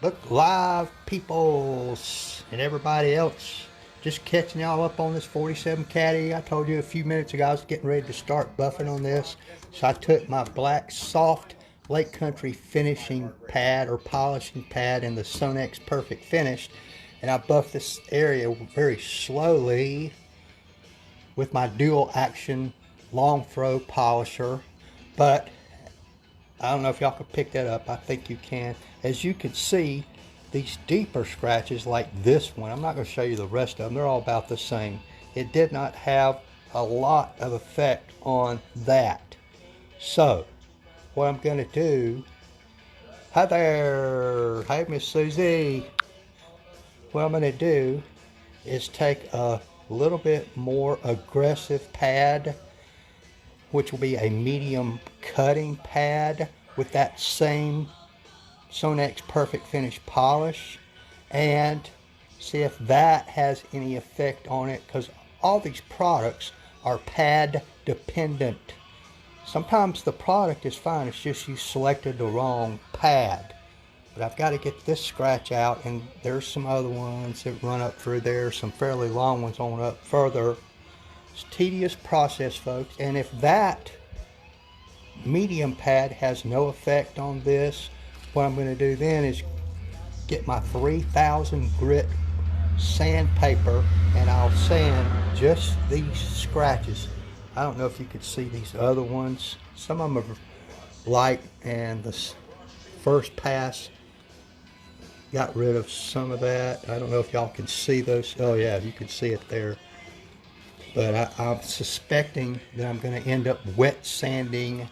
Look, live peoples and everybody else, just catching y'all up on this 47 Caddy. I told you a few minutes ago I was getting ready to start buffing on this, so I took my black soft Lake Country finishing pad or polishing pad in the Sonex Perfect Finish, and I buffed this area very slowly with my dual action long throw polisher. But I don't know if y'all can pick that up. I think you can. As you can see, these deeper scratches like this one, I'm not going to show you the rest of them. They're all about the same. It did not have a lot of effect on that. So, what I'm going to do, hi there, hey Miss Susie. What I'm going to do is take a little bit more aggressive pad, which will be a medium cutting pad with that same Sonex Perfect Finish polish, and see if that has any effect on it, because all these products are pad dependent. Sometimes the product is fine, it's just you selected the wrong pad. But I've got to get this scratch out, and there's some other ones that run up through there, some fairly long ones on up further. It's a tedious process, folks, and if that medium pad has no effect on this, what I'm going to do then is get my 3000 grit sandpaper, and I'll sand just these scratches. I don't know if you could see these other ones. Some of them are light, and the first pass got rid of some of that. I don't know if y'all can see those. Oh yeah, you can see it there. But I'm suspecting that I'm going to end up wet sanding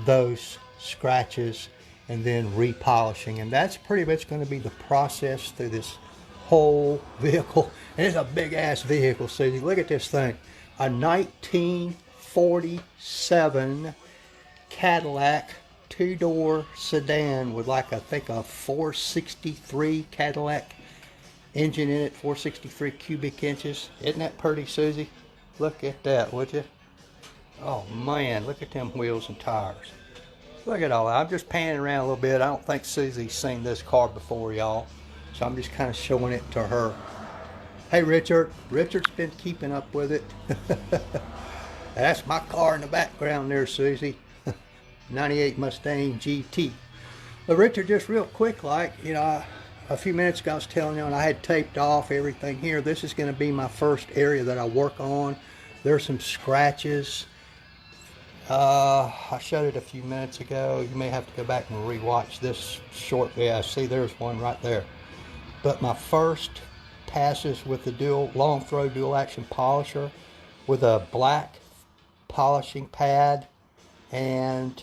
those scratches and then repolishing. And that's pretty much going to be the process through this whole vehicle. And it's a big ass vehicle, Susie. Look at this thing. A 1947 Cadillac two-door sedan with, like, I think a 463 Cadillac engine in it, 463 cubic inches. Isn't that pretty, Susie? Look at that, would you? Oh man, look at them wheels and tires. Look at all that. I'm just panning around a little bit. I don't think Susie's seen this car before, y'all, so I'm just kind of showing it to her. Hey Richard. Richard's been keeping up with it. That's my car in the background there, Susie. 98 Mustang GT. But Richard, just real quick, like, you know, a few minutes ago I was telling you, and I had taped off everything here. This is going to be my first area that I work on. There's some scratches. I showed it a few minutes ago. You may have to go back and rewatch this short. Yeah, see, there's one right there. But my first passes with the long throw dual action polisher with a black polishing pad and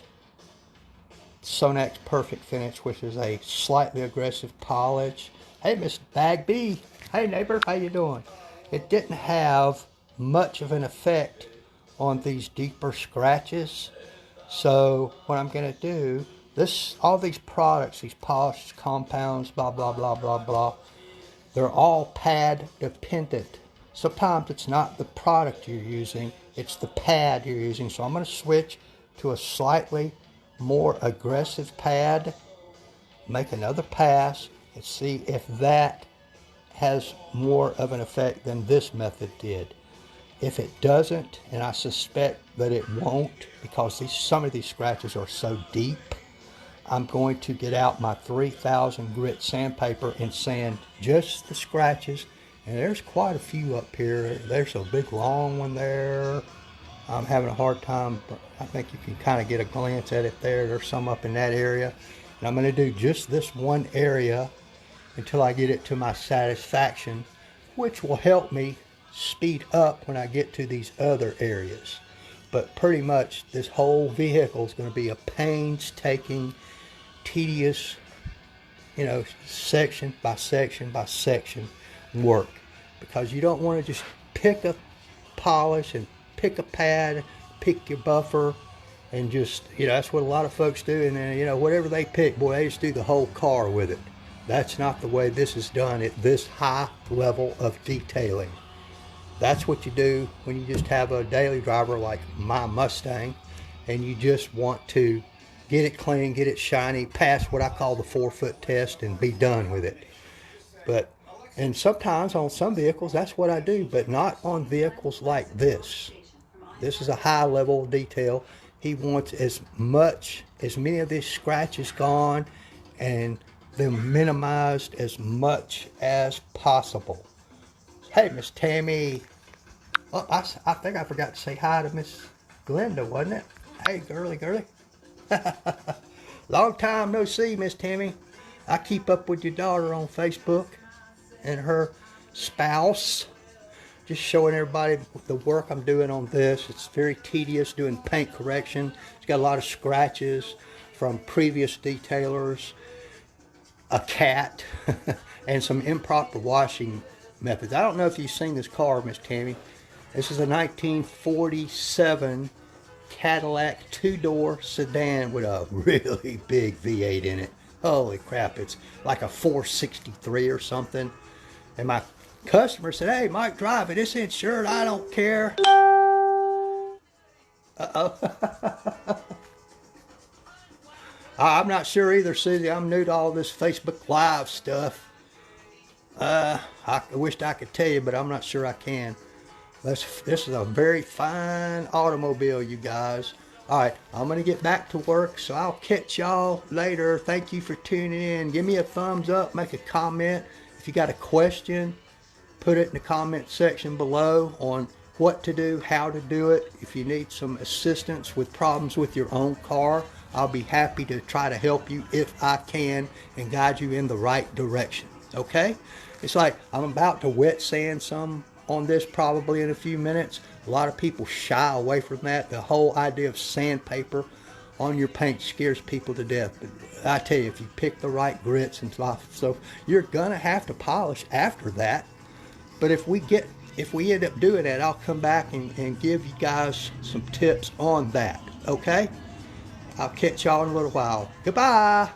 Sonex Perfect Finish, which is a slightly aggressive polish. Hey, Miss Bagby. Hey, neighbor. How you doing? It didn't have much of an effect on these deeper scratches. So what I'm going to do, all these products, these polishes, compounds, blah, blah, blah, blah, blah, they're all pad dependent. Sometimes it's not the product you're using, it's the pad you're using. So I'm going to switch to a slightly more aggressive pad, make another pass, and see if that has more of an effect than this method did. If it doesn't, and I suspect that it won't, because some of these scratches are so deep, I'm going to get out my 3000 grit sandpaper and sand just the scratches. And there's quite a few up here. There's a big long one there. I'm having a hard time, but I think you can kind of get a glance at it there. There's some up in that area. And I'm going to do just this one area until I get it to my satisfaction, which will help me speed up when I get to these other areas. But pretty much this whole vehicle is going to be a painstaking, tedious, you know, section by section by section work, because you don't want to just pick a polish and pick a pad, pick your buffer, and just, you know, that's what a lot of folks do. And then, you know, whatever they pick, boy, they just do the whole car with it. That's not the way this is done at this high level of detailing. That's what you do when you just have a daily driver like my Mustang, and you just want to get it clean, get it shiny, pass what I call the 4-foot test, and be done with it. But, and sometimes on some vehicles, that's what I do, but not on vehicles like this. This is a high level of detail. He wants as many of these scratches gone and them minimized as much as possible. Hey, Miss Tammy. Oh, I think I forgot to say hi to Miss Glenda, wasn't it? Hey, girly. Long time no see, Miss Tammy. I keep up with your daughter on Facebook and her spouse. Just showing everybody the work I'm doing on this. It's very tedious doing paint correction. It's got a lot of scratches from previous detailers, a cat, and some improper washing methods. I don't know if you've seen this car, Miss Tammy. This is a 1947 Cadillac 2-door sedan with a really big V8 in it. Holy crap, it's like a 463 or something. And my customer said, hey, Mike, drive it. It's insured. I don't care. Uh-oh. I'm not sure either, Susie. I'm new to all this Facebook Live stuff. I wished I could tell you, but I'm not sure I can. This is a very fine automobile, you guys. All right, I'm going to get back to work, so I'll catch y'all later. Thank you for tuning in. Give me a thumbs up. Make a comment. If you got a question, put it in the comment section below on what to do, how to do it. If you need some assistance with problems with your own car, I'll be happy to try to help you if I can and guide you in the right direction. Okay? It's like I'm about to wet sand some on this probably in a few minutes. A lot of people shy away from that. The whole idea of sandpaper on your paint scares people to death. But I tell you, if you pick the right grits and stuff, you're gonna have to polish after that. But if we end up doing that, I'll come back and give you guys some tips on that. Okay? I'll catch y'all in a little while. Goodbye.